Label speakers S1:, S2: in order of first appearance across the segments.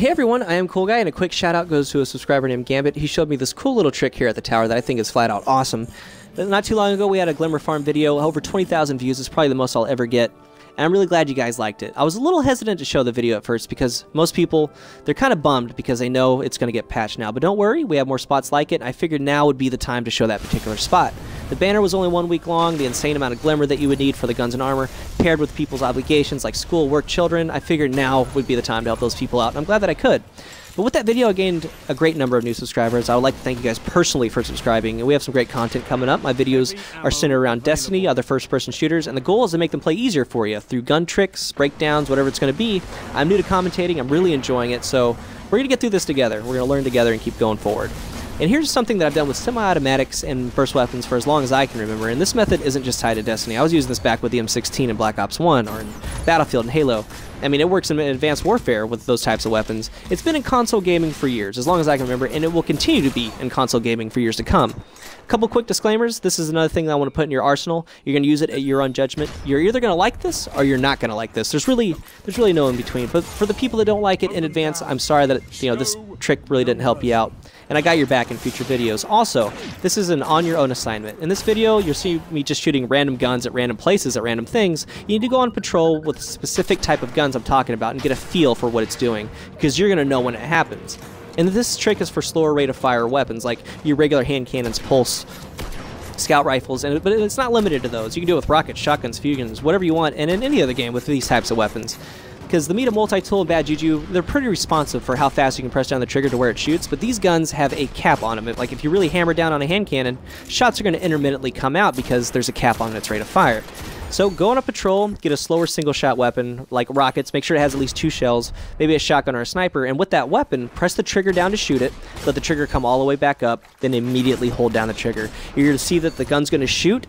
S1: Hey everyone, I am Cool Guy, and a quick shout out goes to a subscriber named Gambit. He showed me this cool little trick here at the tower that I think is flat out awesome. Not too long ago we had a Glimmer Farm video, over 20,000 views. It's probably the most I'll ever get. And I'm really glad you guys liked it. I was a little hesitant to show the video at first because most people, they're kind of bummed because they know it's going to get patched now. But don't worry, we have more spots like it, and I figured now would be the time to show that particular spot. The banner was only 1 week long, the insane amount of glimmer that you would need for the guns and armor, paired with people's obligations like school, work, children. I figured now would be the time to help those people out, and I'm glad that I could. But with that video, I gained a great number of new subscribers. I would like to thank you guys personally for subscribing, and we have some great content coming up. My videos are centered around Destiny, other first-person shooters, and the goal is to make them play easier for you through gun tricks, breakdowns, whatever it's going to be. I'm new to commentating. I'm really enjoying it, so we're going to get through this together. We're going to learn together and keep going forward. And here's something that I've done with semi-automatics and burst weapons for as long as I can remember, and this method isn't just tied to Destiny. I was using this back with the M16 in Black Ops 1 or in Battlefield and Halo. I mean, it works in Advanced Warfare with those types of weapons. It's been in console gaming for years, as long as I can remember, and it will continue to be in console gaming for years to come. A couple quick disclaimers. This is another thing that I want to put in your arsenal. You're going to use it at your own judgment. You're either going to like this or you're not going to like this. There's really no in between. But for the people that don't like it in advance, I'm sorry that this trick really didn't help you out. And I got your back in future videos. Also, this is an on-your-own assignment. In this video, you'll see me just shooting random guns at random places, at random things. You need to go on patrol with a specific type of guns I'm talking about and get a feel for what it's doing, because you're going to know when it happens. And this trick is for slower rate of fire weapons, like your regular hand cannons, pulse, scout rifles, but it's not limited to those. You can do it with rockets, shotguns, fusions, whatever you want, and in any other game with these types of weapons. Because the Meta Multi-Tool and Bad Juju, they're pretty responsive for how fast you can press down the trigger to where it shoots, but these guns have a cap on them. Like if you really hammer down on a hand cannon, shots are going to intermittently come out because there's a cap on its rate of fire. So go on a patrol, get a slower single-shot weapon, like rockets, make sure it has at least 2 shells, maybe a shotgun or a sniper, and with that weapon, press the trigger down to shoot it, let the trigger come all the way back up, then immediately hold down the trigger. You're going to see that the gun's going to shoot,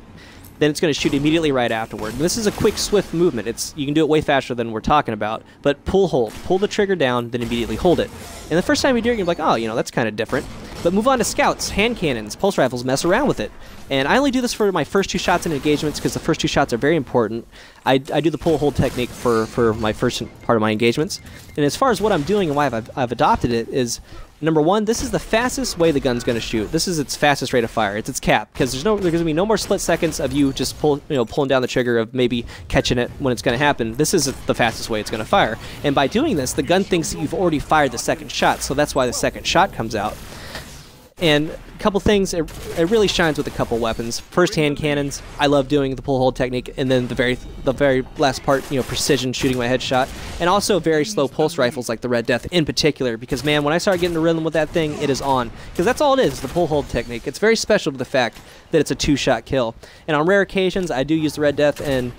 S1: then it's going to shoot immediately right afterward. And this is a quick, swift movement. You can do it way faster than we're talking about, but hold. Pull the trigger down, then immediately hold it. And the first time you do it, you're like, oh, that's kind of different. But move on to scouts, hand cannons, pulse rifles, mess around with it. And I only do this for my first 2 shots in engagements because the first 2 shots are very important. I do the pull-hold technique for my first part of my engagements. And as far as what I'm doing and why I've adopted it is, number 1, this is the fastest way the gun's going to shoot. This is its fastest rate of fire. It's its cap, because there's going to be no more split seconds of you just pulling down the trigger of maybe catching it when it's going to happen. This is the fastest way it's going to fire. And by doing this, the gun thinks that you've already fired the second shot, so that's why the second shot comes out. And a couple things, it really shines with a couple weapons. First, hand cannons. I love doing the pull-hold technique, and then the very last part, precision shooting my headshot. And also very slow pulse rifles like the Red Death in particular, because man, when I start getting the rhythm with that thing, it is on. Because that's all it is, the pull-hold technique. It's very special to the fact that it's a 2-shot kill. And on rare occasions, I do use the Red Death, and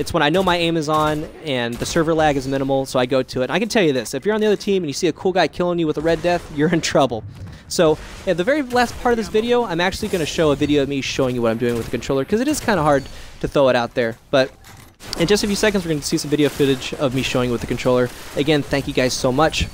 S1: it's when I know my aim is on and the server lag is minimal, so I go to it. And I can tell you this, if you're on the other team and you see a cool guy killing you with a Red Death, you're in trouble. So at the very last part of this video, I'm actually going to show a video of me showing you what I'm doing with the controller, because it is kind of hard to throw it out there. But in just a few seconds, we're going to see some video footage of me showing you with the controller. Again, thank you guys so much.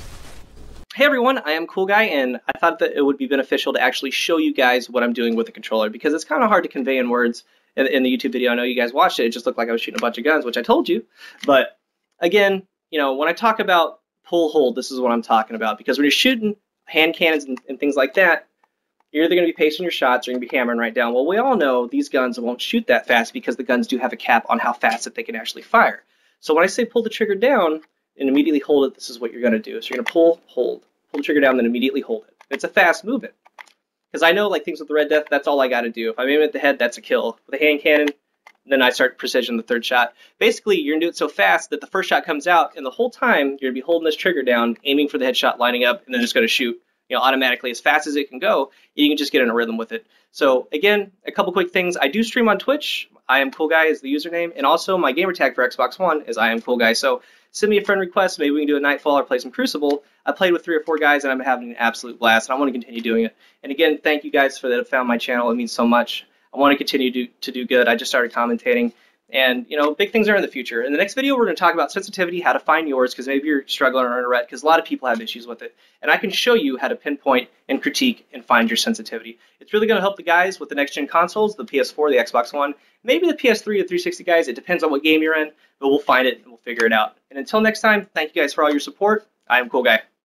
S1: Hey everyone, I am Cool Guy, and I thought that it would be beneficial to actually show you guys what I'm doing with the controller, because it's kind of hard to convey in words in the YouTube video. I know you guys watched it. It just looked like I was shooting a bunch of guns, which I told you. But again, when I talk about pull-hold, this is what I'm talking about, because when you're shooting hand cannons and things like that, you're either going to be pacing your shots or you're going to be hammering right down. Well, we all know these guns won't shoot that fast because the guns do have a cap on how fast that they can actually fire. So when I say pull the trigger down and immediately hold it, this is what you're going to do. So you're going to pull the trigger down, then immediately hold it. It's a fast movement. Because I know, like things with the Red Death, that's all I got to do. If I'm aiming at the head, that's a kill. With a hand cannon, then I start precision the 3rd shot. Basically, you're going to do it so fast that the first shot comes out, and the whole time you're going to be holding this trigger down, aiming for the headshot, lining up, and then it's going to shoot automatically as fast as it can go. You can just get in a rhythm with it. So again, a couple quick things. I do stream on Twitch. I am Cool Guy is the username, and also my gamer tag for Xbox One is I am Cool Guy. So send me a friend request. Maybe we can do a Nightfall or play some Crucible. I played with 3 or 4 guys, and I'm having an absolute blast, and I want to continue doing it. And again, thank you guys for that have found my channel. It means so much. I want to continue to do good. I just started commentating. And, big things are in the future. In the next video, we're going to talk about sensitivity, how to find yours, because maybe you're struggling or in a rut, because a lot of people have issues with it. And I can show you how to pinpoint and critique and find your sensitivity. It's really going to help the guys with the next-gen consoles, the PS4, the Xbox One, maybe the PS3 or 360 guys. It depends on what game you're in, but we'll find it and we'll figure it out. And until next time, thank you guys for all your support. I am Cool Guy.